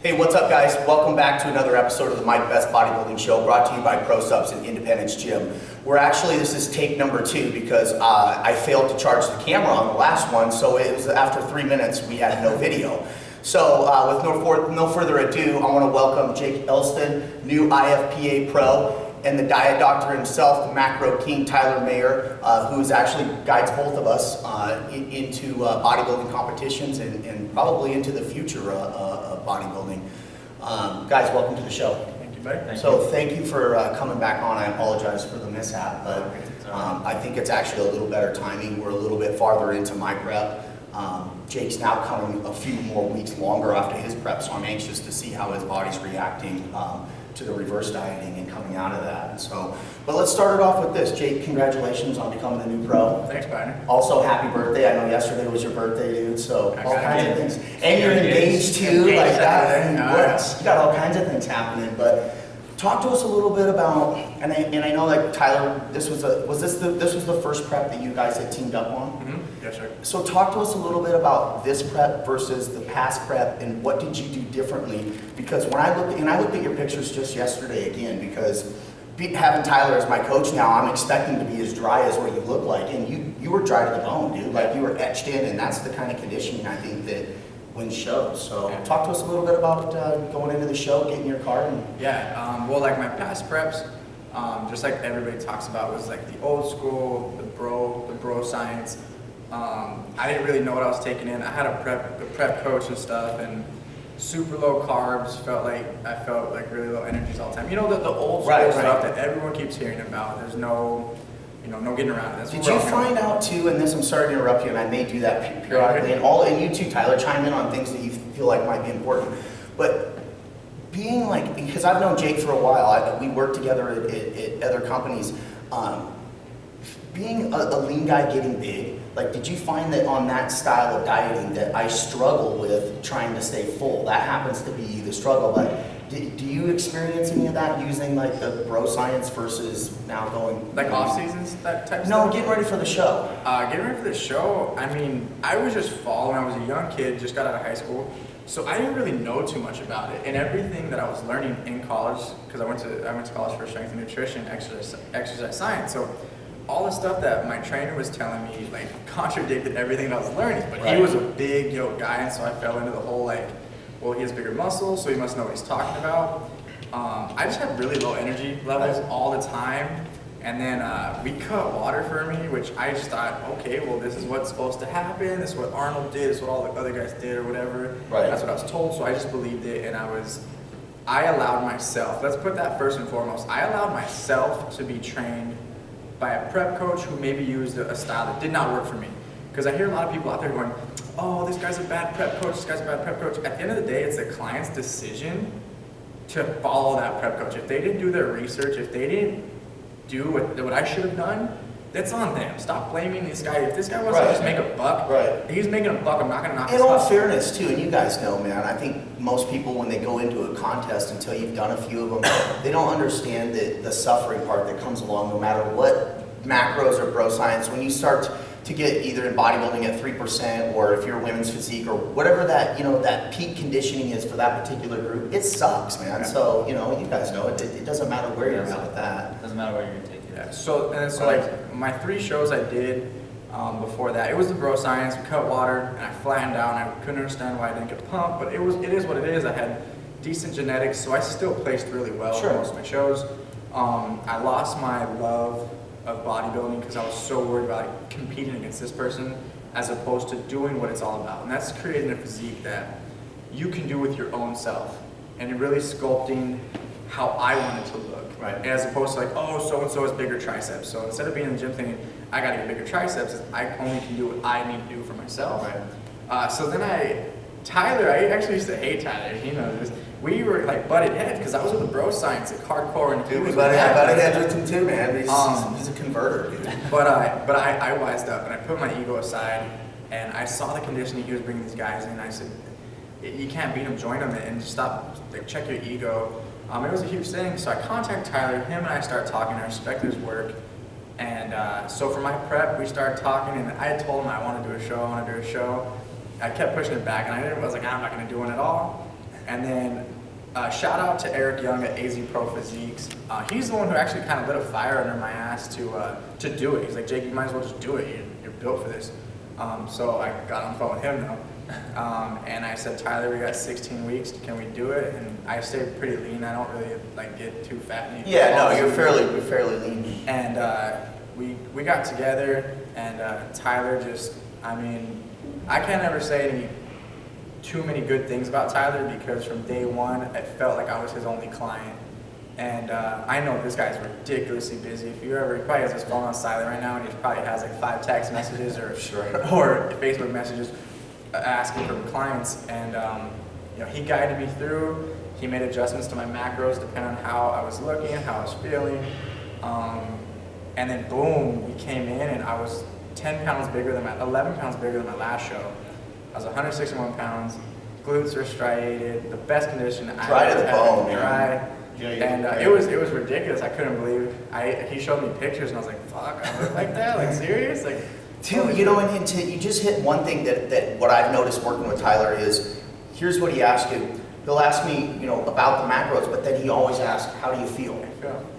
Hey, what's up guys? Welcome back to another episode of the My Best Bodybuilding Show, brought to you by Pro Subs and Independence Gym. This is take number 2 because I failed to charge the camera on the last one, so it was after 3 minutes we had no video. So with no further ado, I want to welcome Jacob Elston, new IFPA Pro, and the diet doctor himself, the macro king, Tyler Mayer, who actually guides both of us into bodybuilding competitions and probably into the future of bodybuilding. Guys, welcome to the show. Thank you, buddy. Thank you for coming back on. I apologize for the mishap, but I think it's actually a little better timing. We're a little bit farther into my prep. Jake's now coming a few more weeks longer after his prep, so I'm anxious to see how his body's reacting to the reverse dieting and coming out of that. But let's start it off with this. Jake, congratulations on becoming the new pro. Thanks, partner. Also, happy birthday. I know yesterday was your birthday, dude, so all kinds of things. And you're engaged too, like that. You got all kinds of things happening, but talk to us a little bit about, and I know like Tyler, this was the first prep that you guys had teamed up on? Mm-hmm. Yes, sir. So talk to us a little bit about this prep versus the past prep, and what did you do differently? Because when I looked at your pictures just yesterday again, because having Tyler as my coach now, I'm expecting to be as dry as what you look like, and you were dry to the bone, dude. Like you were etched in, and that's the kind of conditioning I think that wins shows. So talk to us a little bit about going into the show, getting your car. Well, like my past preps, just like everybody talks about, was like the old school, the bro science. I didn't really know what I was taking in. I had a prep coach and stuff, and super low carbs. I felt like really low energies all the time. You know, the old school stuff that everyone keeps hearing about. There's no getting around it. Did you find out too, and this, I'm sorry to interrupt you, and I may do that periodically, and you too, Tyler, chime in on things that you feel like might be important, but being like, because I've known Jake for a while, we worked together at other companies, being a lean guy getting big, like did you find that on that style of dieting that I struggle with trying to stay full? That happens to be the struggle, but do you experience any of that using like the bro science versus now going like off seasons, that type of stuff? No, getting ready for the show. Getting ready for the show, I mean, I was just following. I was a young kid, just got out of high school, so I didn't really know too much about it. And everything that I was learning in college, because I went to college for strength and nutrition, exercise science. So all the stuff that my trainer was telling me like contradicted everything that I was learning. But he was a big guy, and so I fell into the whole like, well, he has bigger muscles, so he must know what he's talking about. I just had really low energy levels all the time. And then we cut water for me, which I just thought, okay, well, this is what's supposed to happen. This is what Arnold did. This is what all the other guys did or whatever. That's what I was told, so I just believed it. And I allowed myself, let's put that first and foremost, I allowed myself to be trained by a prep coach who maybe used a style that did not work for me. Because I hear a lot of people out there going, oh, this guy's a bad prep coach, this guy's a bad prep coach. At the end of the day, it's the client's decision to follow that prep coach. If they didn't do their research, if they didn't do what I should have done, that's on them. Stop blaming this guy. If this guy wants to just make a buck, he's making a buck, I'm not going to knock his In all fairness, too, and you guys know, man, I think most people, when they go into a contest, until you've done a few of them, they don't understand the suffering part that comes along, no matter what macros or bro science. When you start to get either in bodybuilding at 3%, or if you're women's physique, or whatever that, that peak conditioning is for that particular group, it sucks, man. So, you guys know, it doesn't matter where you're at with that. It doesn't matter where you're going to take it. Yeah. So like my 3 shows I did before that, it was the bro science. We cut water, and I flattened down. I couldn't understand why I didn't get pumped, but it is what it is. I had decent genetics, so I still placed really well in most of my shows. I lost my love of bodybuilding because I was so worried about like, competing against this person as opposed to doing what it's all about. And that's creating a physique that you can do with your own self and really sculpting how I want it to look. As opposed to like, oh, so-and-so has bigger triceps. So instead of being in the gym thinking, I gotta get bigger triceps, I only can do what I need to do for myself. So then Tyler, I actually used to hate Tyler, he knows this. We were like butted heads because I was with the bro science like hardcore, and dude, we butted heads with him too, man. He's a converter, dude. But I wised up and I put my ego aside, and I saw the conditioning he was bringing these guys in. I said, you can't beat them, join them, and just stop, like, check your ego. It was a huge thing, so I contacted Tyler, him and I started talking, I respect his work, and so for my prep, we started talking, and I had told him I want to do a show, I kept pushing it back, and I was like, I'm not going to do one at all. And then shout out to Eric Young at AZ Pro Physiques. He's the one who actually kind of lit a fire under my ass to do it. He's like, Jake, you might as well just do it. You're built for this. So I got on the phone with him though. And I said, Tyler, we got 16 weeks. Can we do it? And I stay pretty lean. I don't really like get too fat. Yeah, no, you're fairly lean. And we got together, and Tyler just, I mean, I can't ever say too many good things about Tyler because from day one, it felt like I was his only client. And I know this guy's ridiculously busy. If you ever, he probably has his phone on silent right now, and he probably has like 5 text messages or Facebook messages asking for clients. And you know, he guided me through. He made adjustments to my macros depending on how I was looking, how I was feeling. And then boom, we came in, and I was 11 pounds bigger than my last show. I was 161 pounds. Glutes were striated, the best condition I dry to the bone, dry. Yeah, And it was ridiculous. I couldn't believe. He showed me pictures, and I was like, "Fuck, I look like that? Like serious? Like." Dude, you know, and you just hit one thing that what I've noticed working with Tyler is, here's what he asks you. He'll ask me, you know, about the macros, but then he always asks, how do you feel?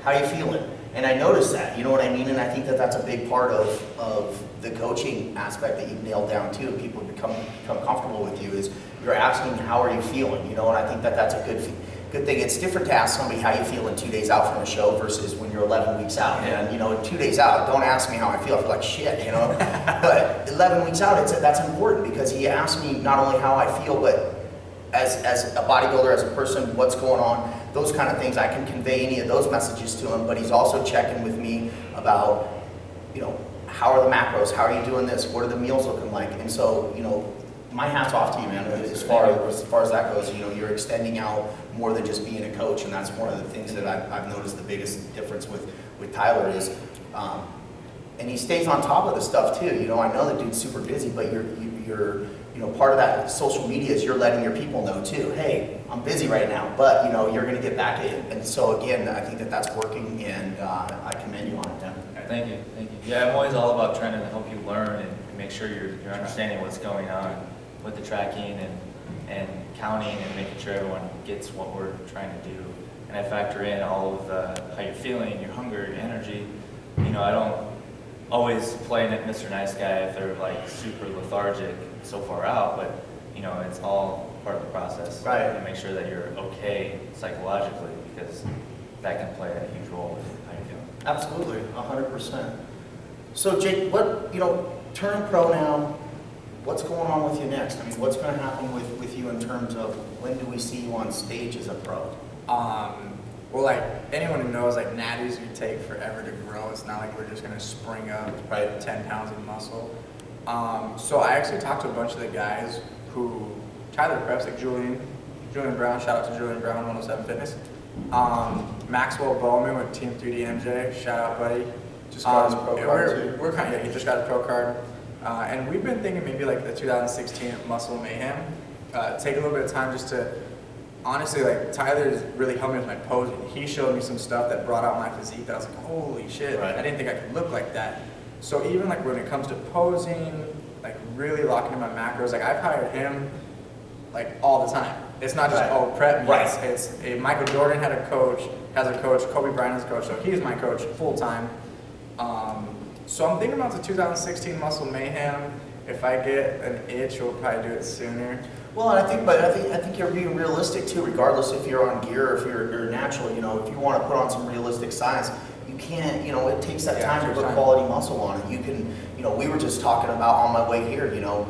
How you feeling? And I noticed that, you know what I mean? And I think that that's a big part of the coaching aspect that you've nailed down too. People become comfortable with you is you're asking, how are you feeling? You know, and I think that that's a good thing. It's different to ask somebody how you feel in 2 days out from a show versus when you're 11 weeks out. Yeah. And, you know, in 2 days out, don't ask me how I feel like shit, you know? But 11 weeks out, that's important because he asked me not only how I feel, but as a bodybuilder, as a person, what's going on, those kind of things. I can convey any of those messages to him, but he's also checking with me about, you know, how are the macros? How are you doing this? What are the meals looking like? And so, you know, my hat's off to you, man. As far as that goes, you know, you're extending out more than just being a coach, and that's one of the things that I've noticed the biggest difference with Tyler is, and he stays on top of the stuff too. You know, I know the dude's super busy, but you're you know, part of that social media is you're letting your people know too. Hey, I'm busy right now, but you know, you're going to get back in. And so again, I think that that's working, and I commend you on it, Dan. Thank you. Yeah, I'm always all about trying to help you learn and make sure you're understanding what's going on with the tracking and counting and making sure everyone gets what we're trying to do. And I factor in all of how you're feeling, your hunger, your energy. You know, I don't always play Mr. Nice Guy if they're like super lethargic so far out, but you know, it's all part of the process. Right. And make sure that you're okay psychologically, because that can play a huge role with how you're feeling. Absolutely, 100%. So Jake, what, you know, turning pro now, what's going on with you next? I mean, what's going to happen with you in terms of when do we see you on stage as a pro? Well, like anyone who knows, like natties you take forever to grow. It's not like we're just gonna spring up 10 pounds of muscle. So I actually talked to a bunch of the guys who Tyler preps, like Julian Brown. Shout out to Julian Brown, 107 Fitness. Maxwell Bowman with Team 3D MJ. Shout out, buddy. Just got his pro card too. He just got his pro card. And we've been thinking maybe like the 2016 Muscle Mayhem. Take a little bit of time just to. Honestly, like Tyler's really helped me with my posing. He showed me some stuff that brought out my physique that I was like, holy shit, Right. I didn't think I could look like that. So even like when it comes to posing, like really locking in my macros, like I've hired him like all the time. It's not just, Right. Prep me. Right. It's Michael Jordan has a coach, Kobe Bryant has a coach, so he's my coach full time. So I'm thinking about the 2016 Muscle Mayhem. If I get an itch, we'll probably do it sooner. Well, and I think you're being realistic too, regardless if you're on gear or if you're natural. You know, if you want to put on some realistic size, you can't. You know, it takes that time to put quality muscle on it. You can. You know, we were just talking about on my way here. You know,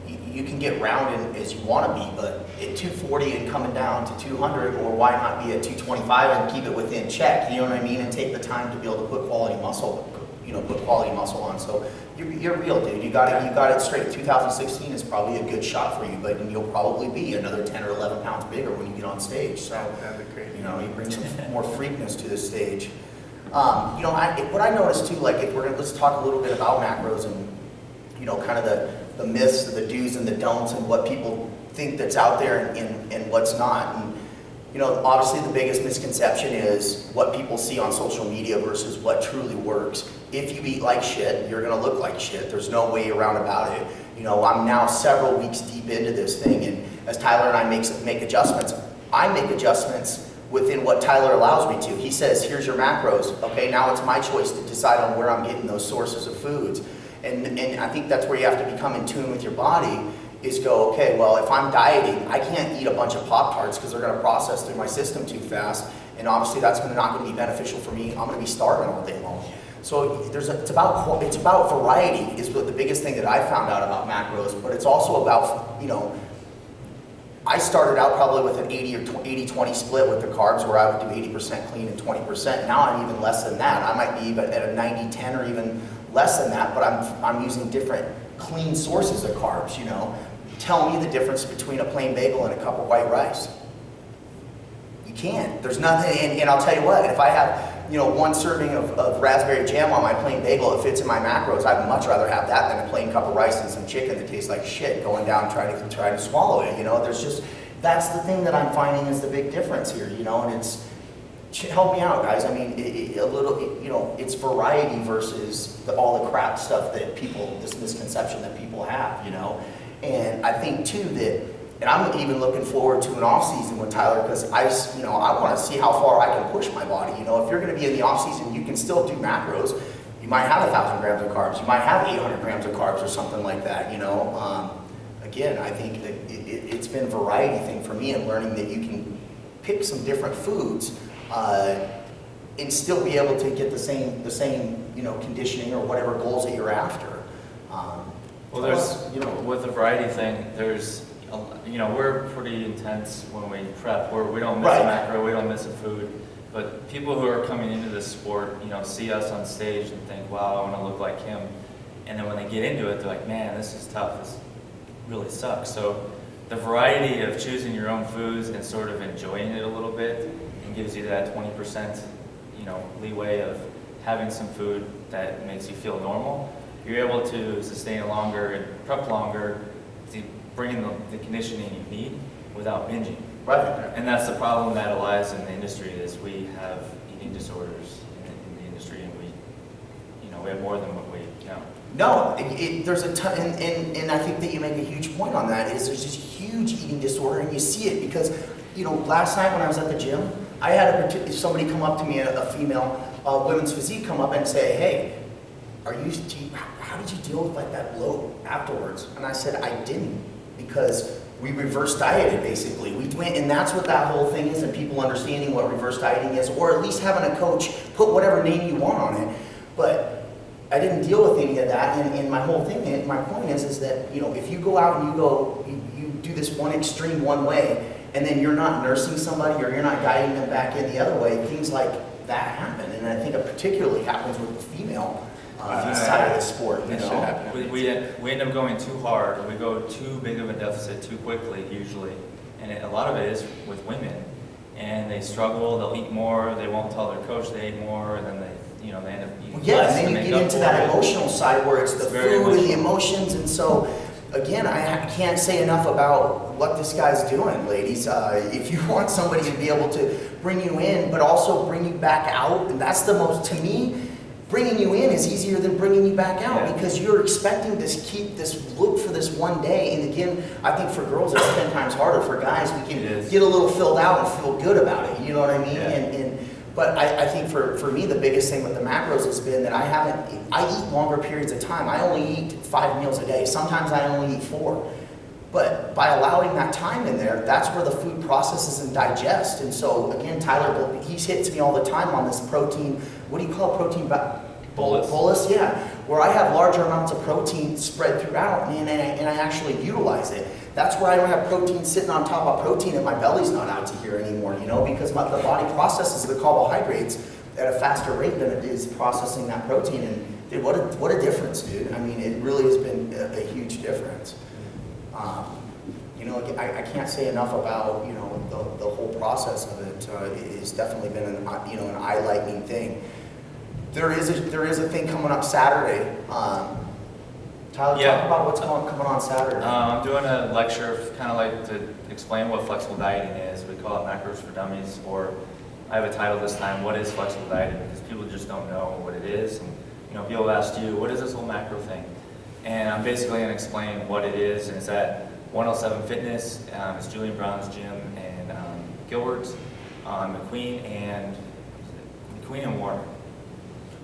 you can get rounded as you want to be, but at 240 and coming down to 200, or why not be at 225 and keep it within check? You know what I mean? And take the time to be able to put quality muscle. You know, put quality muscle on. So you're real, dude. You got it straight. 2016 is probably a good shot for you, but you'll probably be another 10 or 11 pounds bigger when you get on stage. So That'd be crazy. you know, you bring some more freakness to the stage. You know, what I noticed too, like let's talk a little bit about macros and you know, kind of the myths, the do's and the don'ts, and what people think that's out there and what's not. And you know, obviously the biggest misconception is what people see on social media versus what truly works. If you eat like shit, you're gonna look like shit. There's no way around about it. You know, I'm now several weeks deep into this thing, as Tyler and I make adjustments, I make adjustments within what Tyler allows me to. He says, here's your macros. Okay, now it's my choice to decide on where I'm getting those sources of foods. And I think that's where you have to become in tune with your body, is go, okay, well, if I'm dieting, I can't eat a bunch of Pop-Tarts because they're going to process through my system too fast. And obviously that's not going to be beneficial for me. I'm going to be starving all day long. So it's about variety is what the biggest thing that I found out about macros, but it's also about, I started out probably with an 80 or 80-20 split with the carbs, where I would do 80% clean and 20%. Now I'm even less than that. I might be at a 90-10 or even less than that, but I'm using different clean sources of carbs, Tell me the difference between a plain bagel and a cup of white rice. You can't. There's nothing, and I'll tell you what, if I have, one serving of raspberry jam on my plain bagel, it fits in my macros, I'd much rather have that than a plain cup of rice and some chicken that tastes like shit going down trying to swallow it, that's the thing that I'm finding is the big difference here, and it's, help me out, guys. I mean, it's variety versus all the crap stuff that this misconception that people have, And I think too that, and I'm even looking forward to an off season with Tyler, because I want to see how far I can push my body. If you're going to be in the off season, you can still do macros. You might have 1,000 grams of carbs. You might have 800 grams of carbs or something like that. Again, I think that it's been a variety thing for me, and learning that you can pick some different foods and still be able to get the same conditioning or whatever goals that you're after. Well, there's with the variety thing, there's we're pretty intense when we prep. We don't miss a macro, we don't miss a food. But people who are coming into this sport, see us on stage and think, wow, I want to look like him. And then when they get into it, they're like, man, this is tough. This really sucks. So the variety of choosing your own foods and sort of enjoying it a little bit, and gives you that 20%, leeway of having some food that makes you feel normal. You're able to sustain longer and prep longer, to bring in the conditioning you need without binging. Right. And that's the problem that lies in the industry, is we have eating disorders in the industry, and we have more than what we count. No, there's a ton, and I think that you make a huge point on that, is there's this huge eating disorder, and you see it because, last night when I was at the gym, I had somebody come up to me, a female women's physique, come up and say, hey, how did you deal with like that bloat afterwards? And I said, I didn't, because we reverse dieted basically. We went, and that's what that whole thing is, and people understanding what reverse dieting is, or at least having a coach put whatever name you want on it. But I didn't deal with any of that, and my whole thing, my point is that, if you go out and you do this one extreme one way, and then you're not nursing somebody, or you're not guiding them back in the other way, things like that happen. And I think it particularly happens with the female side of the sport. We end up going too hard. We go too big of a deficit too quickly, usually. And a lot of it is with women. And they struggle, they'll eat more, they won't tell their coach they ate more, and then they end up eating less. And then you get into that emotional side where it's the food and the emotions. And so, again, I can't say enough about what this guy's doing, ladies. If you want somebody to be able to bring you in, but also bring you back out, and that's the most, to me, bringing you in is easier than bringing you back out, because you're expecting to keep this look for this one day. And again, I think for girls it's 10 times harder. For guys, we can get a little filled out and feel good about it. You know what I mean? Yeah. But I think for me, the biggest thing with the macros has been that I eat longer periods of time. I only eat 5 meals a day. Sometimes I only eat 4. But by allowing that time in there, that's where the food processes and digests. And so again, Tyler, he hits me all the time on this protein, what do you call it, protein bolus? Yeah, where I have larger amounts of protein spread throughout, and I actually utilize it. That's where I don't have protein sitting on top of protein and my belly's not out to here anymore, because the body processes the carbohydrates at a faster rate than it is processing that protein. And dude, what a difference, dude. I mean, it really has been a huge difference. I can't say enough about, the whole process of it. It's definitely been an eye-lightening thing. There is a thing coming up Saturday. Tyler, talk about what's coming on Saturday. I'm doing a lecture, kind of like to explain what flexible dieting is. We call it Macros for Dummies, or I have a title this time, What is Flexible Dieting? Because people just don't know what it is. And people ask you, what is this whole macro thing? And I'm basically going to explain what it is, and it's that 107 Fitness is Julian Brown's gym, and Gilbert's on McQueen and Warner.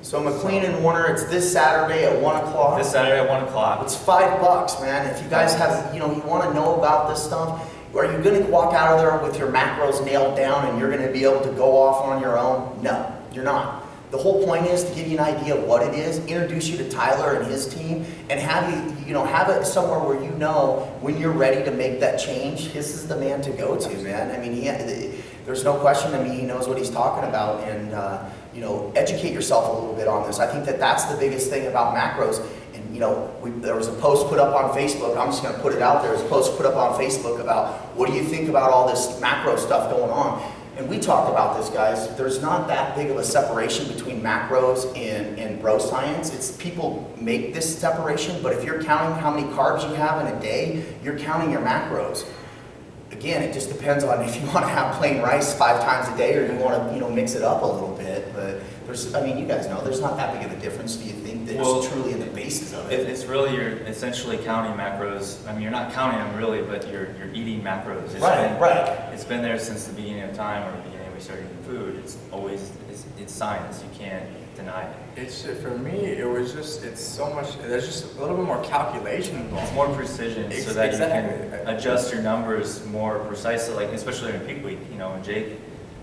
So McQueen and Warner, it's this Saturday at 1 o'clock. This Saturday at 1 o'clock. It's $5, man. If you guys have, you want to know about this stuff, are you going to walk out of there with your macros nailed down and you're going to be able to go off on your own? No, you're not. The whole point is to give you an idea of what it is, introduce you to Tyler and his team, and have have it somewhere where when you're ready to make that change, this is the man to go to, man. I mean, there's no question. I mean, he knows what he's talking about, and educate yourself a little bit on this. I think that's the biggest thing about macros. And there was a post put up on Facebook. I'm just going to put it out there. There's a post put up on Facebook about what do you think about all this macro stuff going on. And we talked about this, guys. There's not that big of a separation between macros and bro science. It's people make this separation, but if you're counting how many carbs you have in a day, you're counting your macros. Again, it just depends on if you want to have plain rice 5 times a day or you want to, mix it up a little bit. But you guys know, there's not that big of a difference. Do you think that's truly in the basis of it? It's really, you're essentially counting macros. I mean, you're not counting them really, but you're eating macros. It's been there since the beginning of time, or the beginning we started eating food. It's science. You can't deny it. For me, it's so much, there's just a little bit more calculation involved. It's more precision, so that you can adjust your numbers more precisely, like especially in peak week. And Jake,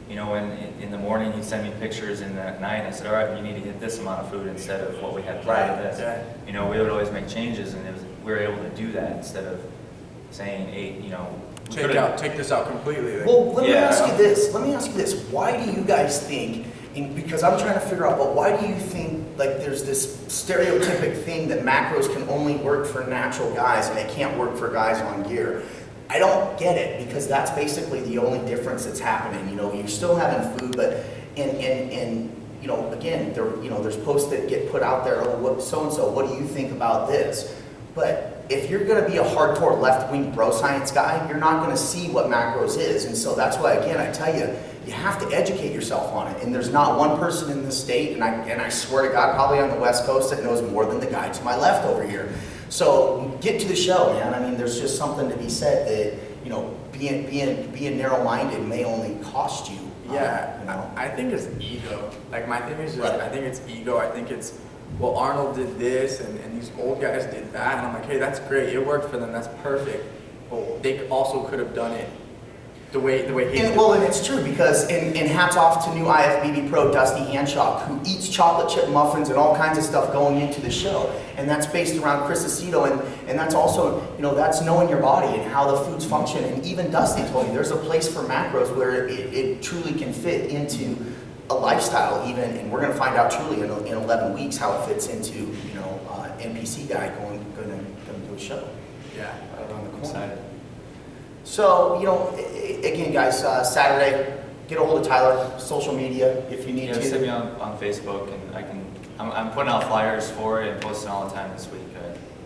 when in the morning he'd send me pictures, and at night I said, all right, you need to hit this amount of food instead of what we had planned for this. We would always make changes, and we were able to do that instead of saying 8, Take this out completely. Well, let me ask you this. Why do you guys think, because I'm trying to figure out, but why do you think there's this stereotypic thing that macros can only work for natural guys and they can't work for guys on gear? I don't get it, because that's basically the only difference that's happening. You're still having food, but again, there's posts that get put out there. Oh, what so-and-so? What do you think about this? But if you're going to be a hardcore left-wing bro science guy, you're not going to see what macros is, and so that's why, again, I tell you, you have to educate yourself on it. And there's not one person in the state, and I swear to God, probably on the West Coast, that knows more than the guy to my left over here. So get to the show, man. I mean, there's just something to be said that being narrow-minded may only cost you. I think it's ego. My thing is just, I think it's ego. I think it's, well, Arnold did this, and these old guys did that, and I'm like, hey, that's great. It worked for them. That's perfect. But they also could have done it the way he did. Well, and it's true, because and hats off to new IFBB pro Dusty Hanshaw, who eats chocolate chip muffins and all kinds of stuff going into the show, and that's based around Chris Aceto, and that's also, that's knowing your body and how the foods function. And even Dusty told me there's a place for macros where it truly can fit into a lifestyle even, and we're going to find out truly in 11 weeks how it fits into NPC guy going to do a show. Yeah, right around the corner. Excited. So again, guys, Saturday, get a hold of Tyler, social media if you need to. Send me on Facebook, and I'm putting out flyers for it and posting all the time this week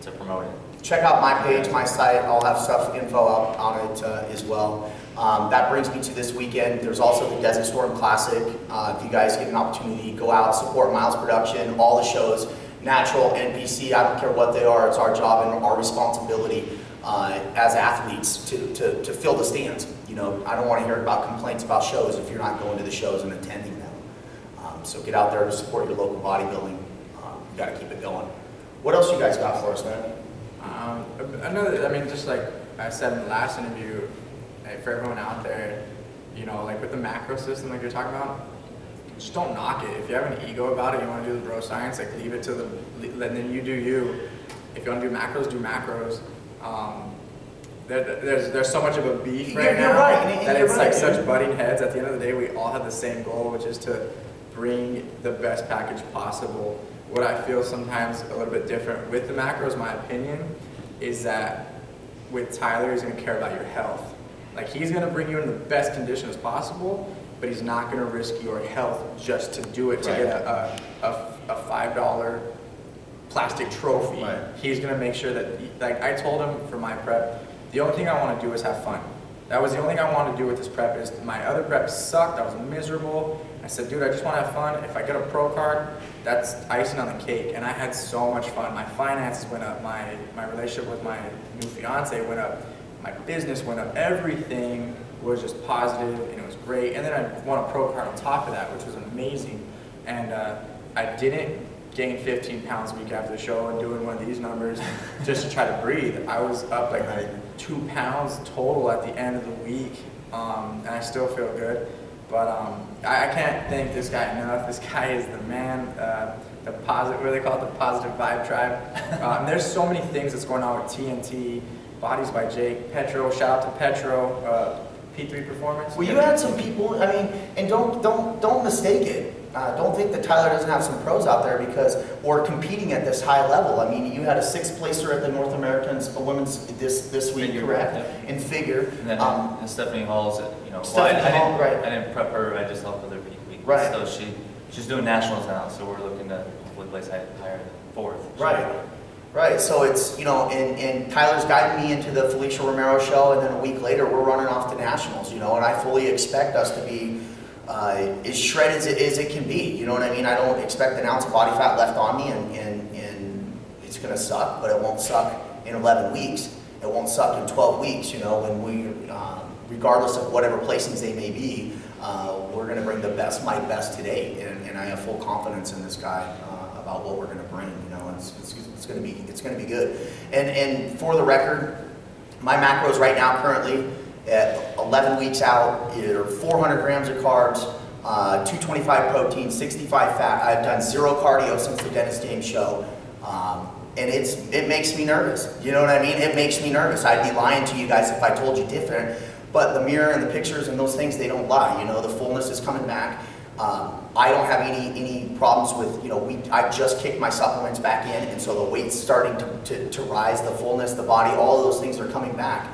to promote it. Check out my page, my site. I'll have info out on it as well. That brings me to this weekend. There's also the Desert Storm Classic. If you guys get an opportunity, go out, support Miles Production, all the shows, natural, NPC, I don't care what they are. It's our job and our responsibility as athletes to fill the stands. I don't want to hear about complaints about shows if you're not going to the shows and attending them. So get out there to support your local bodybuilding. You got to keep it going. What else you guys got for us, man? Just like I said in the last interview, for everyone out there, with the macro system like you're talking about, just don't knock it. If you have an ego about it, you want to do the bro science, leave it to then you do you. If you want to do macros. There's so much of a beef right now that it's such butting heads. At the end of the day, we all have the same goal, which is to bring the best package possible. What I feel sometimes a little bit different with the macros, my opinion, is that with Tyler, he's going to care about your health. He's going to bring you in the best condition as possible, but he's not going to risk your health just to do it, to get a $5 plastic trophy. He's going to make sure that, I told him for my prep, the only thing I want to do is have fun. That was the only thing I wanted to do with this prep. Is my other prep sucked. I was miserable. I said, dude, I just want to have fun. If I get a pro card, that's icing on the cake. And I had so much fun. My finances went up. My relationship with my new fiance went up. my business went up, everything was just positive and it was great. And then I won a pro card on top of that, which was amazing. And I didn't gain 15 pounds a week after the show and doing one of these numbers just to try to breathe. I was up like 2 pounds total at the end of the week, and I still feel good. But I can't thank this guy enough. This guy is the man. The positive, what do they call it? The positive vibe tribe. There's so many things that's going on with TNT, Bodies by Jake, Petro. Shout out to Petro, P3 Performance. Well, you had some people. I mean, and don't mistake it. Don't think that Tyler doesn't have some pros out there because we're competing at this high level. I mean, you had a 6th placer at the North Americans women's this week, Figure, correct? yeah. In figure. And then and Stephanie Hall's, Stephanie Hall, right. I didn't prep her. I just helped with her peak week. Right. So she's doing nationals now. So we're looking to hopefully place higher than 4th. Right. Right, so it's, and Tyler's guiding me into the Felicia Romero show, and then a week later, we're running off to nationals, and I fully expect us to be as shredded as it can be, you know what I mean? I don't expect an ounce of body fat left on me, and it's gonna suck, but it won't suck in 11 weeks. It won't suck in 12 weeks, when we, regardless of whatever placings they may be, we're gonna bring the best, my best to date, and I have full confidence in this guy about what we're gonna bring, it's gonna be good. And for the record, my macros right now currently at 11 weeks out are 400 grams of carbs, 225 protein, 65 fat. I've done 0 cardio since the Dennis James show, and it makes me nervous. You know what I mean? It makes me nervous. I'd be lying to you guys if I told you different. But the mirror and the pictures and those things, they don't lie. The fullness is coming back. I don't have any problems with, I just kicked my supplements back in, and so the weight's starting to rise, the fullness, the body, all of those things are coming back.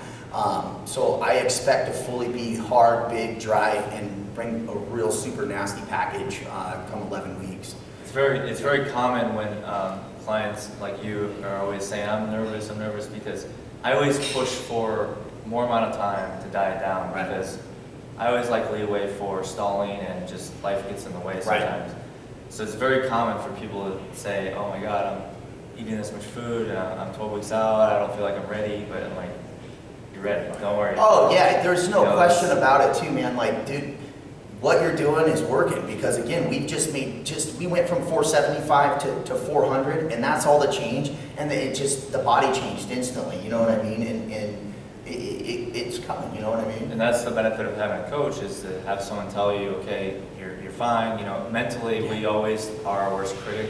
So I expect to fully be hard, big, dry, and bring a real super nasty package come 11 weeks. It's very common when clients like you are always saying, I'm nervous, because I always push for more amount of time to diet down, right. Because I always like leeway for stalling and just life gets in the way sometimes. Right. So it's very common for people to say, oh my God, I'm eating this much food, and I'm 12 weeks out, I don't feel like I'm ready, but I'm like, you're ready, don't worry. Oh yeah, there's no question about it too, man. Like, dude, what you're doing is working, because again, we went from 475 to 400, and that's all the change, and the body changed instantly, you know what I mean? And it's coming, you know what I mean? And that's the benefit of having a coach, is to have someone tell you, okay, you're fine. Mentally, we always are our worst critic.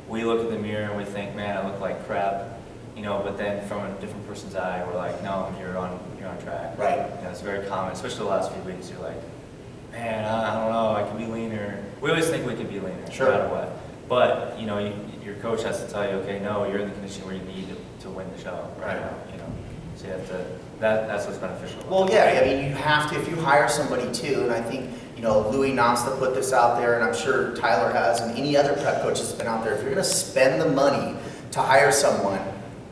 We look in the mirror and we think, man, I look like crap. But then from a different person's eye, we're like, no, you're on track. Right. It's very common, especially the last few weeks. You're like, man, I don't know, I can be leaner. We always think we can be leaner, sure. No matter what. But your coach has to tell you, okay, no, you're in the condition where you need to win the show right now. So you have to. That's what's beneficial. Well, yeah, I mean, you have to, if you hire somebody too, and I think, Louis Nasta put this out there, and I'm sure Tyler has, and any other prep coach that's been out there, if you're gonna spend the money to hire someone,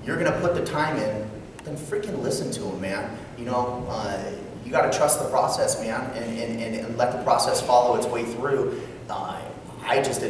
you're gonna put the time in, then freaking listen to them, man. You gotta trust the process, man, and let the process follow its way through. I just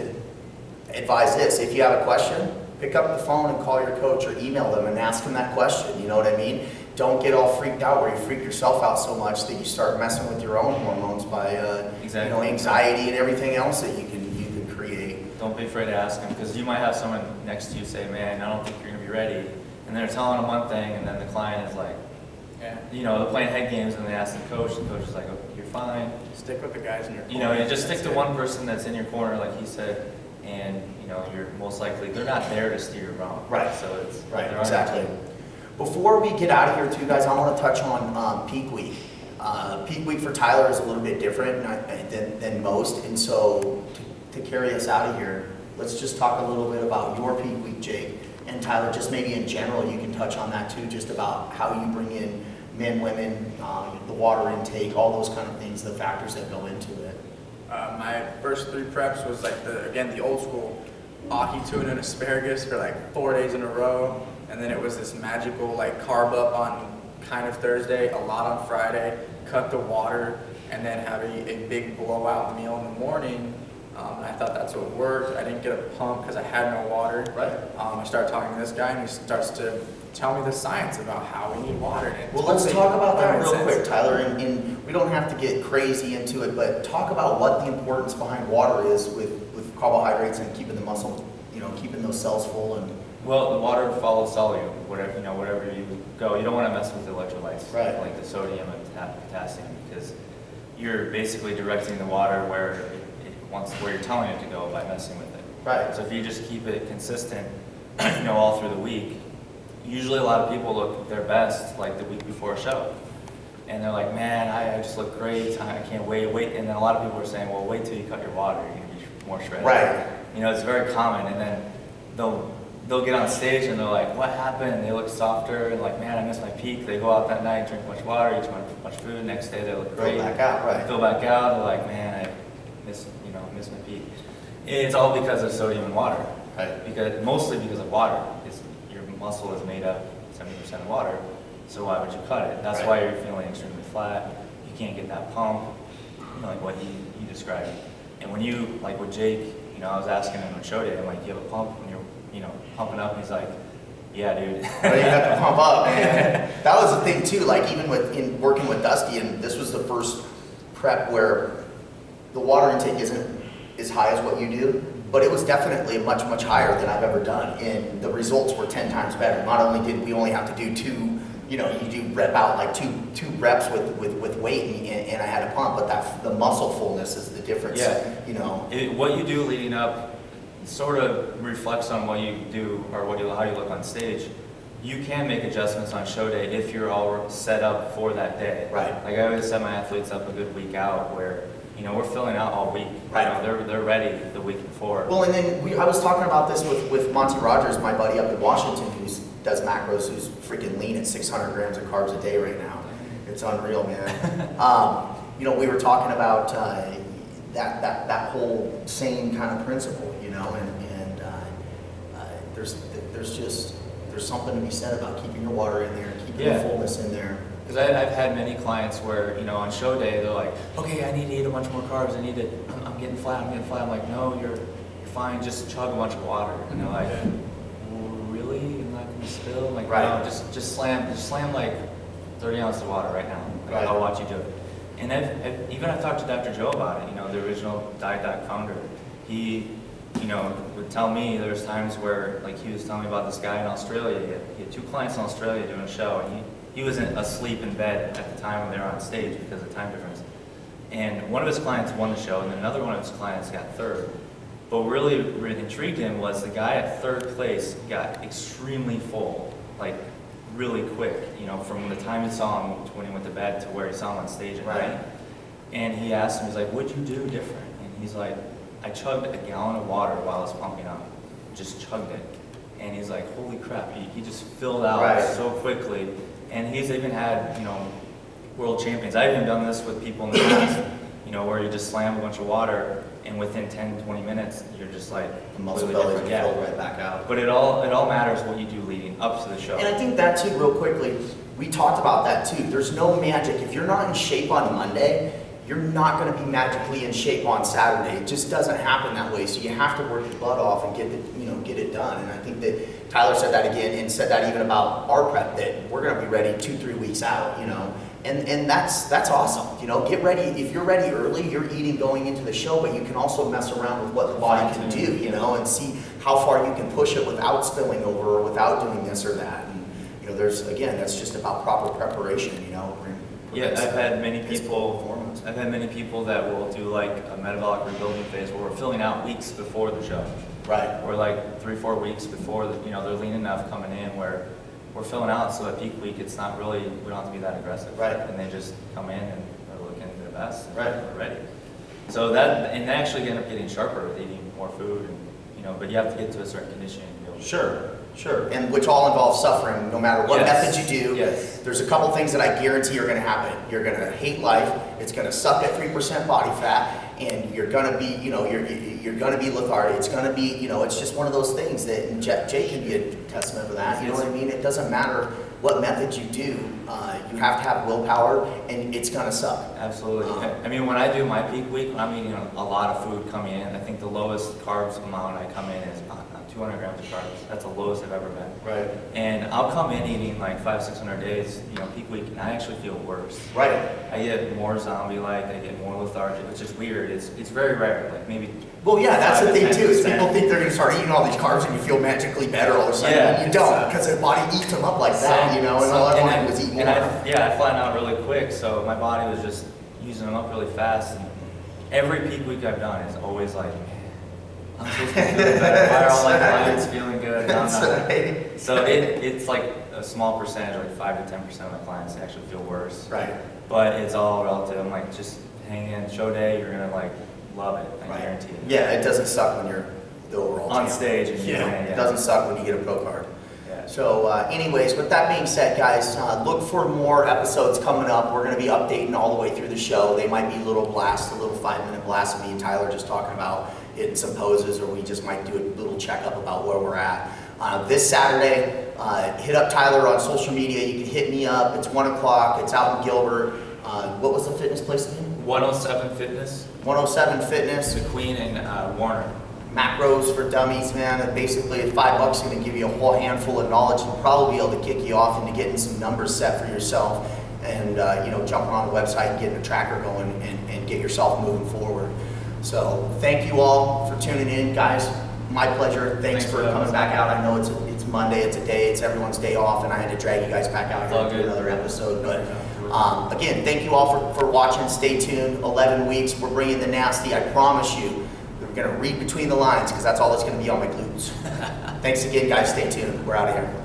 advise this, if you have a question, pick up the phone and call your coach or email them and ask them that question, you know what I mean? Don't get all freaked out where you freak yourself out so much that you start messing with your own hormones by anxiety and everything else that you can create. Don't be afraid to ask them, because you might have someone next to you say, man, I don't think you're going to be ready. And they're telling them one thing, and then the client is like, they're playing head games, and they ask the coach is like, oh, you're fine. Stick with the guys in your corner. You just stick to one person that's in your corner, like he said, and you're most likely, they're not there to steer you wrong. Right. So it's right, exactly. Before we get out of here too, guys, I want to touch on peak week. Peak week for Tyler is a little bit different than most, and so to carry us out of here, let's just talk a little bit about your peak week, Jake, and Tyler, just maybe in general, you can touch on that too, just about how you bring in men, women, the water intake, all those kind of things, the factors that go into it. My first 3 preps was like the old school ahi tuna and asparagus for like 4 days in a row, and then it was this magical like carb up on kind of Thursday, a lot on Friday, cut the water, and then have a big blowout meal in the morning. And I thought that's what worked. I didn't get a pump because I had no water. Right. I started talking to this guy, and he starts to tell me the science about how we need water. And Well, let's talk about that real sense. quick, Tyler, and we don't have to get crazy into it, but talk about what the importance behind water is with carbohydrates and keeping the muscle, keeping those cells full. And Well, the water follows soluble, whatever you go. You don't want to mess with the electrolytes, Right. like the sodium and potassium, because you're basically directing the water where it wants, where you're telling it to go by messing with it. Right. So if you just keep it consistent, all through the week, usually a lot of people look their best like the week before a show. And they're like, man, I just look great, I can't wait. And then a lot of people are saying, well, wait till you cut your water, you're gonna be more shredded. Right. It's very common. And then they'll get on stage and they're like, what happened? They look softer and like, man, I missed my peak. They go out that night, drink much water, eat too much food. Next day they look great. Go back out, right. Fill back out. They're like, man, I missed my peak. It's all because of sodium and water. Right. Mostly because of water. Your muscle is made up 70% of water. So why would you cut it? That's Right. why you're feeling extremely flat. You can't get that pump, like what he described. And when you, like with Jake, I was asking him on show day, I'm like, you have a pump when you're, pumping up? And he's like, yeah, dude. Well, you have to pump up, man. That was the thing too, like even in working with Dusty, and this was the first prep where the water intake isn't as high as what you do, but it was definitely much, much higher than I've ever done. And the results were 10 times better. Not only did we only have to do two, you do rep out like two reps with weight and I had a pump, but the muscle fullness is the difference. Yeah. What you do leading up sort of reflects on what you do or how you look on stage. You can make adjustments on show day if you're all set up for that day. Right. Like I always set my athletes up a good week out where, we're filling out all week. Right. They're ready the week before. Well, and then I was talking about this with Monty Rogers, my buddy up in Washington, who does macros, who's freaking lean at 600 grams of carbs a day right now. It's unreal, man. We were talking about that whole same kind of principle, and there's something to be said about keeping your water in there, keeping the fullness in there. Because I've had many clients where, on show day, they're like, okay, I need to eat a bunch more carbs. I'm getting flat. I'm like, no, you're fine. Just chug a bunch of water. And they're like, really? You're not going to spill? I'm like, Right. no, just slam like 30 ounces of water right now. Like, Right. I'll watch you do it. And I've talked to Dr. Joe about it, the original Diet Doc founder. He, would tell me there's times where, like he was telling me about this guy in Australia. He had 2 clients in Australia doing a show, and he was asleep in bed at the time when they were on stage because of time difference. And one of his clients won the show, and then another one of his clients got 3rd. But what really intrigued him was the guy at 3rd place got extremely full, like really quick, from the time he saw him when he went to bed to where he saw him on stage at Right. night. And he asked him, he's like, what'd you do different? And he's like, I chugged a gallon of water while I was pumping up, just chugged it. And he's like, holy crap, he just filled out Right. so quickly. And he's even had, world champions. I've even done this with people in the past, where you just slam a bunch of water and within 10, 20 minutes, you're just like The muscle completely bellies different. are filled right back out. But it all matters what you do leading up to the show. And I think that too, real quickly, we talked about that too. There's no magic. If you're not in shape on Monday, you're not going to be magically in shape on Saturday. It just doesn't happen that way. So you have to work your butt off and get it done. And I think that Tyler said that again, and said that even about our prep, that we're going to be ready 2-3 weeks out. And that's awesome. Get ready. If you're ready early, you're eating going into the show, but you can also mess around with what the body can do, and see how far you can push it without spilling over or without doing this or that. And that's just about proper preparation. Yeah, I've had many people that will do like a metabolic rebuilding phase where we're filling out weeks before the show. Right. Or like 3-4 weeks before they're lean enough coming in where we're filling out, so at peak week it's not really, we don't have to be that aggressive. Right. And they just come in and they're looking their best and Right. they're ready. So they actually end up getting sharper with eating more food and, but you have to get to a certain conditioning to be able to. Sure. And which all involves suffering, no matter what Yes. method you do. Yes. There's a couple things that I guarantee are going to happen. You're going to hate life. It's going to suck at 3% body fat, and you're going to be, you're going to be lethargic. It's going to be, it's just one of those things that and Jay can be a testament for that. You know what I mean? It doesn't matter what method you do. You have to have willpower, and it's going to suck. Absolutely. I mean, when I do my peak week, when I'm eating a lot of food coming in, I think the lowest carbs amount I come in is 200 grams of carbs. That's the lowest I've ever been. Right. And I'll come in eating like 500-600 days, peak week, and I actually feel worse. Right. I get more zombie-like, I get more lethargic, which is weird. It's very rare, like maybe. Well, yeah, that's the 5 to thing too, is 10%. people think they're gonna start eating all these carbs and you feel magically better all of a sudden. Yeah, And you don't, because their body eats them up like that, and all I wanted was eat more. I flattened out really quick, so my body was just using them up really fast. And every peak week I've done is always like, man, I'm supposed to be feeling better. Why are all my clients feeling good? And I'm not. Right. So it's like a small percentage, like 5 to 10% of my clients actually feel worse. Right. But it's all relative. I'm like, just hang in, show day, you're gonna like love it. I guarantee it. Yeah, it doesn't suck when you're the overall On champ. stage and you win, It doesn't suck when you get a pro card. Yeah. So anyways, with that being said, guys, look for more episodes coming up. We're going to be updating all the way through the show. They might be little blasts, a little 5-minute blasts of me and Tyler just talking about hitting some poses, or we just might do a little checkup about where we're at. This Saturday, hit up Tyler on social media. You can hit me up. It's 1 o'clock. It's out in Gilbert. What was the fitness place again? 107 Fitness, 107 Fitness. the Queen and Warner. Macros for dummies, man. And basically, at $5 is going to give you a whole handful of knowledge and probably be able to kick you off into getting some numbers set for yourself, and jumping on the website and getting a tracker going and get yourself moving forward. So thank you all for tuning in, guys. My pleasure. Thanks for coming back out. I know it's Monday. It's a day. It's everyone's day off, and I had to drag you guys back out here to do another episode. But again, thank you all for watching. Stay tuned. 11 weeks. We're bringing the nasty. I promise you. We're going to read between the lines, because that's all that's going to be on my glutes. Thanks again, guys. Stay tuned. We're out of here.